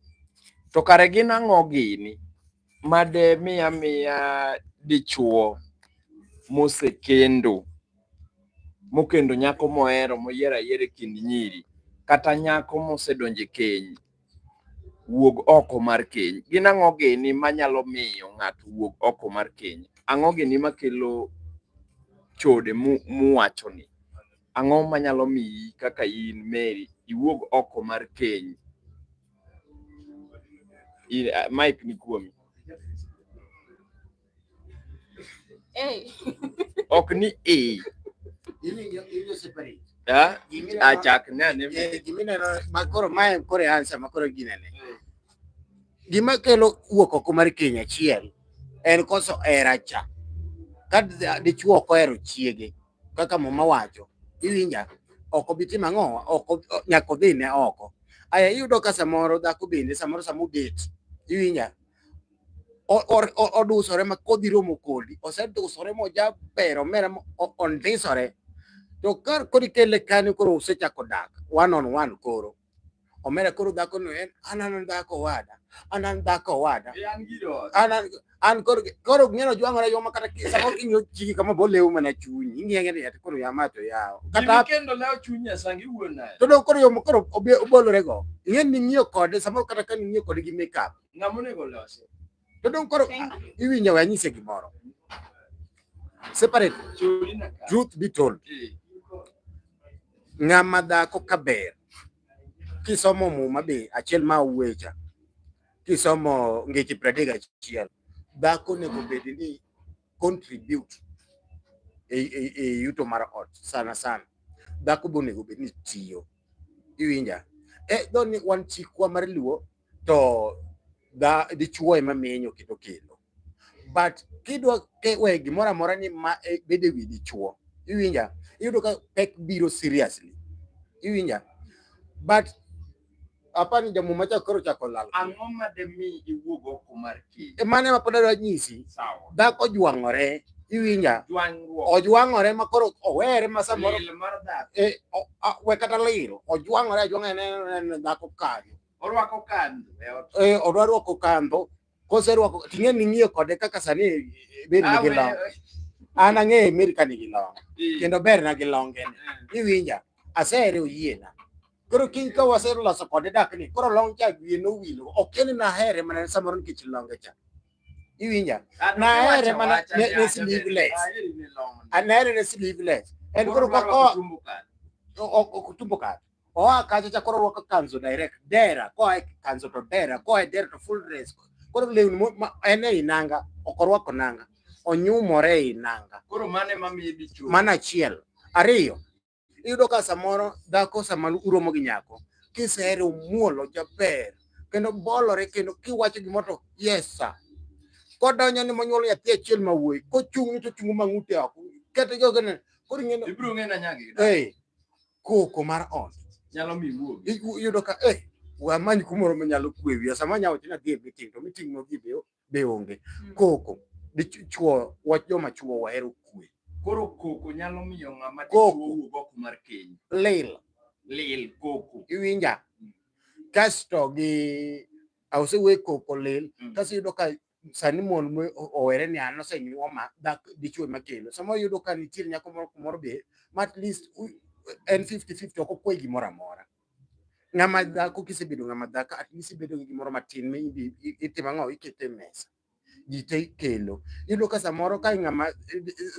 To kare gin ang'o gini made miya dichuo mokendo nyako mohero moyiero ayiera kind nyiri kata nyako mosedonje keny wuog oko mar keny. Gin ang'o gini manyalo miyo ng'ato wuog oko mar keny? Ang'o gini makelo chode muwacho ni? Ang'o manyalo miyi kaka in Mary iwuog oko mar keny? Mike ni kuomi. Ok ni Ili separate. Achak nene. Gimina makoro mae kore answer makoro ginene. Gima kelo wuok oko mar keny achiel en koso eracha. Kad dichuo ok ohero chiege kaka mama wacho, iwinja oko bitima ang'o, oko nyako dhi ne oko. Aya iyudo ka samoro dhako bende samoro date, iwinja odusore ma kodhi romo kodi, osedusore mojaber omera ondisore, to kar koro ikele kanyo koro usechako dak one on one koro omera koro dhako no en an dhako wada, an koro ng'eno jwang'ore yo makata samoro kinyo chiki kama bolew mana chunyi ing'enge ni koro yamato yao kata kendo leo chunya sangi wuona to do koro yo koro obolore go ing'en ni ng'iyo kode samoro kata ka ng'iyo kode gi makeup ng'amonego lose to do koro iwinjo wanyise gimoro separate. Truth be told, ng'ama dhako kaber kisomo muma be achiel ma uwecha kisomo ngeche 31 dhako nego bed ni contribute e yuto mar ot sana dhako bonego bed ni tiyo, iwinja doni wan chikwa mar luo to dichuo ema menyo kendo but kidwa we gimoro amora ni ma bede wi dichuo, iwinja iyudo ka pek biro seriously, iwinja but apani jamu macha koro chako lal. Ang'o made mi iwuog oko mar keny? Mane ma pod adwa nyisi, dhako jwang'ore, iwinja ojwang'ore ma koro owere ma samoro we kata liro ojwang'ore ne dhako kanyo orwako kandho odwa rwako kandho koserwako ting'e ni ng'iyo kode kaka sani ber ni gilong an ang'e Amerika ni gilong kendo ber na gilonge iwinja asere oyiena koro kiny ka waseloso kode dak ni koro long cha gwie no wilo ok en na here mana samoro nikech longe cha, iwinja na here mana ne sleeveless anere ne sleeveless en koro ka kutumbo ka kacha cha koro rwako kanzo direct dera ko kanzo to dera ko dera to full dress koro lewni en e inanga ok orwako nanga onyumore e inanga koro mane mamiye dichuo mana achiel. Ariyo, iyudo ka samoro dhako sama uromo gi nyako kisehero muolo jaber kendo bolore kendo kiwacho gimoro yes sir kodonyo ni monyuolo nyathi achiel ma wuoyi kochung' to chung' mang'ute oko kete jogene koro ng'eno ibiro ng'ena nyagi koko mar ot nyalo mi wuog iyudo ka wamany kumoro manyalo kwewi sama nyawo tina dhi meeting to meeting no be onge koko dichuo wach joma chuo wahero kwe. Koro koko nyalo miyo ng'ama dichuo wuog oko mar keny lil koko, iwinja kasto gi ausewe koko lil kasi iyudo ka sani mon owere ni an osenyuo ma dak dichwo makelo samo yudo ka nitie nyako moro kumoro be at least en 50-50 ok okwe gimoro amora. Ng'ama dhako kisebedo ng'ama dhako at least ibedo gi gimoro matin ma itimo ang'o ikete mesa ji te kelo. Yudo ka samoro ka ng'ama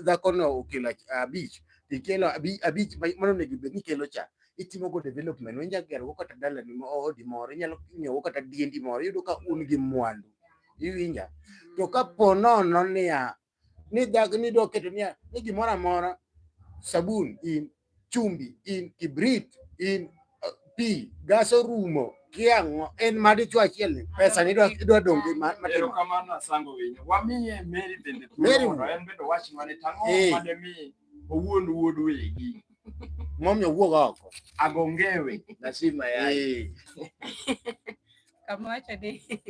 dhako no okelo 5 ikelo 5 mano nego bed ni kelo cha itimo go development wenja gero go kata dala ni odi moro inyalo nyiewo kata diendi moro yudo ka un gi mwandu iwinja. To ka ponono niya ni dak ni do keto niya ni gimoro amora sabun in chumbi in kibrit in pi gaso rumo kiang'o en madichwo achiel pesa ni do donge matero kamano Asango Winyo wamiye Mary bende moro en bende wach mane tang'o mademi owuond wegi momyo wuog oko agongewe nasima yae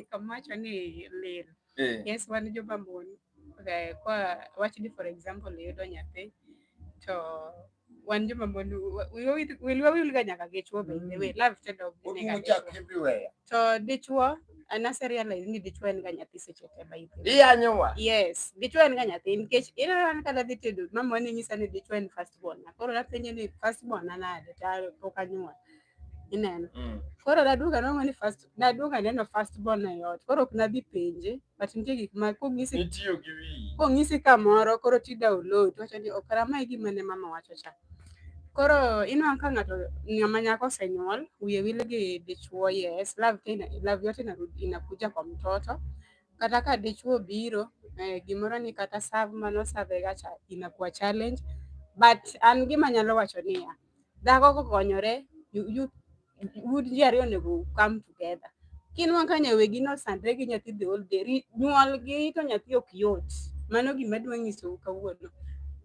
kamacho ni lir. Yes, wan joma mon kwa wach ni for example yudo nyathi to wan joma mon will ga nyaka gichwo bende we love tend of everywhere to dichwo anase realize ni dichwo en ga nyathi seche te ba iyanyowa. Yes, dichwo en ga nyathi nikech ina kala dhi tedo mama ni nyisa ni dichwo en first born koro napenje ni first born anade ta okanyuol ineno. Koro naduoga nongo ni naduoga neno first born na yot koro ok nadhi penje but nitie gik ma kong'isi itiyo gi wi kong'isi kamoro koro ti download wacho ni okara mai gima ne mama wacho cha. Koro inwang' ka ng'ato ng'ama nyako osenyuol wiye wil gi dichwo yes love yote inakuja kwa mtoto kata ka dichwo biro gimoro ni kata serve mano serve gacha inakuwa challenge but an gima nyalo wacho ni dhako kokonyore would ji ariyo nego come together. Kinwang' ka nyawegi no sandre gi nyathi the whole day nyuol gi to nyathi ok yot mano gima dwa nyiso kawuono.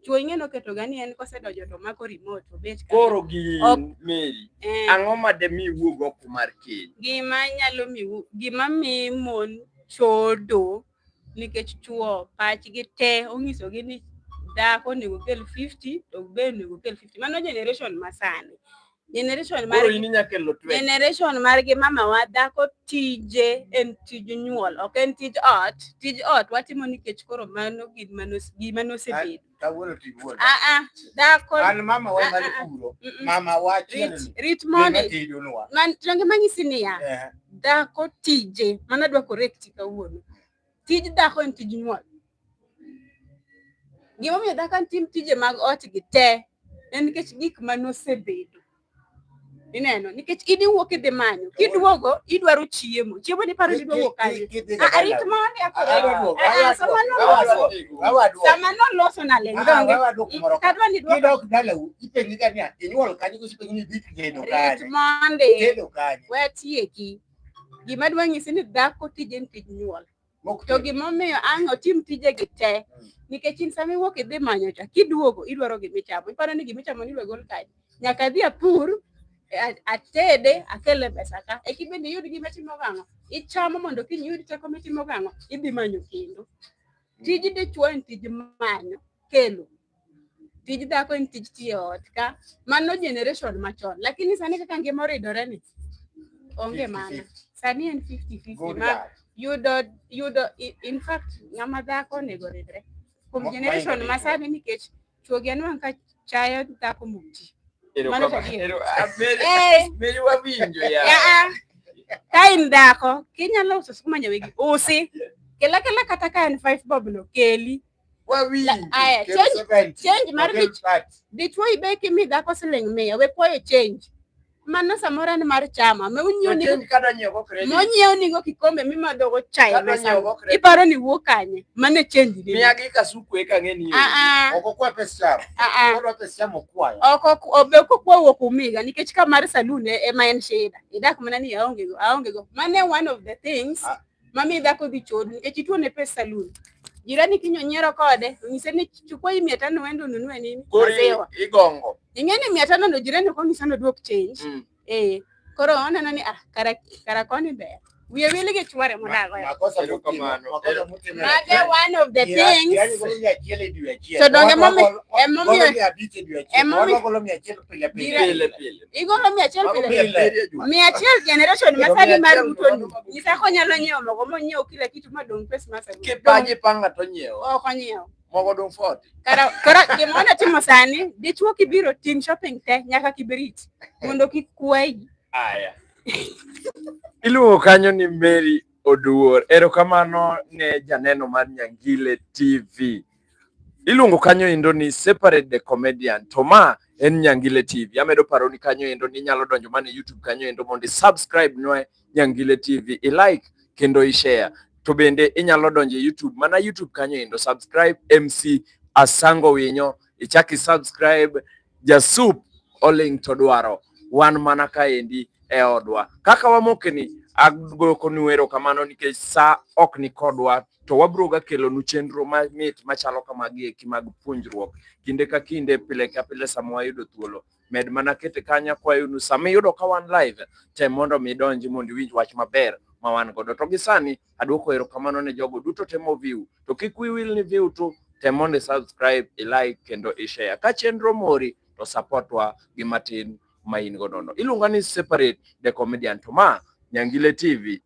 Chwo ing'eno keto gani en kosedonjo to mako remote obet koro gi Mary ang'o ma demi wuog oko mar keny gima mi mon chodo nikech chwo pachgi te ong'isogi ni dhako nego kel 50 to be nego kel 50 mano generation masani generation mar gi mama wa dhako tije en tij nyuol ok en tij ot watimo nikech koro mano gima nosebedo dhako an mama wa mali puro mama wa rit monde man tonge manyisi niya dhako tije mana dwa correct kawuono tij dhako en tij nyuol. Gima miyo dhako tim tije mag ot gi te en nikech gik manosebedo ineno nikech idi wuok idhi manyo kiduogo idwaro chiemo ni paro ni duogo kanye rit monde sama noloso na lendonge kadwa ni duogo dalau ipenji gania inyuol kanye kusipenji ni dik geno kanye rit monde we tieki gima dwa nyisi ni dhako tije en tij nyuol to gimomiyo ang' otim tije gi te nikech sama iwuok idhi manyo cha kiduogo idwaro gimichamo iparo ni gimichamo ni wegol kanye nyaka dhi apur atede akele pesa ka ekibende yud gima timo gang'o ichamo mondo kiny yud teko mitimo gang'o idhi manyo kendo. Tij dichwo en tij manyo kelo tij dhako en tij tiyo ot ka mano generation machon lakini sani kaka ngima oridore ni onge mana sani en 50-50 ma yudo in fact ng'ama dhako nego ridre kuom generation masani nikech chwo gi anwang' ka chayo dhako mukti Mary wawinjo ya ka in dhako kinyalo uso skuma nyawegi usi kela kata ka en 5 bob no keli wawinjo change mar dichwo ibeki mi dhako siling 100 we poyo change mano samora ni mar chama monyiew nigo kikombe mimadho go chai iparo ni wuok kanye mane change ni miyagi kasuku eka ng'eni oko kwa pesa chamo kwayo oko obeko kwa wuok umiga nikech ka mar saloon ema en shida idak mana ni aonge go mane one of the things mami dhako dhi chodo nikech ituo ne pesa saloon jirani kinyo nyiero kode ng'ise ni chukua 500 wendo nunue nini maziwa igongo ing'eni 500 ndo jirani ko ng'isa no duok change koro oneno ni kara koni ber We will get to what Makosa Ero kamano. mutimo. Mage one of the things. Yani golo mia chiele dwe achiel. So don't Golo emomio mia abich dwe achiel. Golo mia chiel pile Pile. igolo mia achiel Mago pile. pile. Mia achiel generation masani mar Ruto nyisa ko nyalo nyiewo mogo monyiewo kila kitu madong pes masa. Kipaji panga to nyiewo. Ok onyiewo. Mogo dong 40. Kara gimona timo sani dichuo kibiro team shopping te nyaka kibrit mondo kikuai. Aya. Iluongo kanyo ni Mary Oduor. Erokamano ne janeno mar Nyangile TV. Iluongo kanyo endo ni Separate the Comedian. To ma en Nyangile TV. Amedo paro ni kanyo endo ni nyalo donjo mane YouTube kanyo endo mondo subscribe nwe Nyangile TV. I-like kendo i-share. To bende inyalo donjo YouTube. Mana YouTube kanyo endo subscribe MC Asango Winyo. Ichaki subscribe Jasup Oling Todwaro. Wan mana kaendi e odwa. Kaka wamokni agoko nuero kamano nikech sa ok ni kodwa to wabroga kelo nu chenro mamit machalo kamagi eki mag puonjruok kinde ka kinde pile ka pile sama wayudo thuolo. Med mana kete kanya kwayo nu sama yudo ka wan live tem mondo mi donji mondo winj wach maber ma wan godo. To gi sani adwoko erokamano ne jogo duto temo view. To kik wi wil ni view tu tem mondo subscribe, i-like kendo i-share. Ka chenro mori to support wa gi matin ma in godo no. Iluonga ni Separate the Comedian. To ma Nyangile TV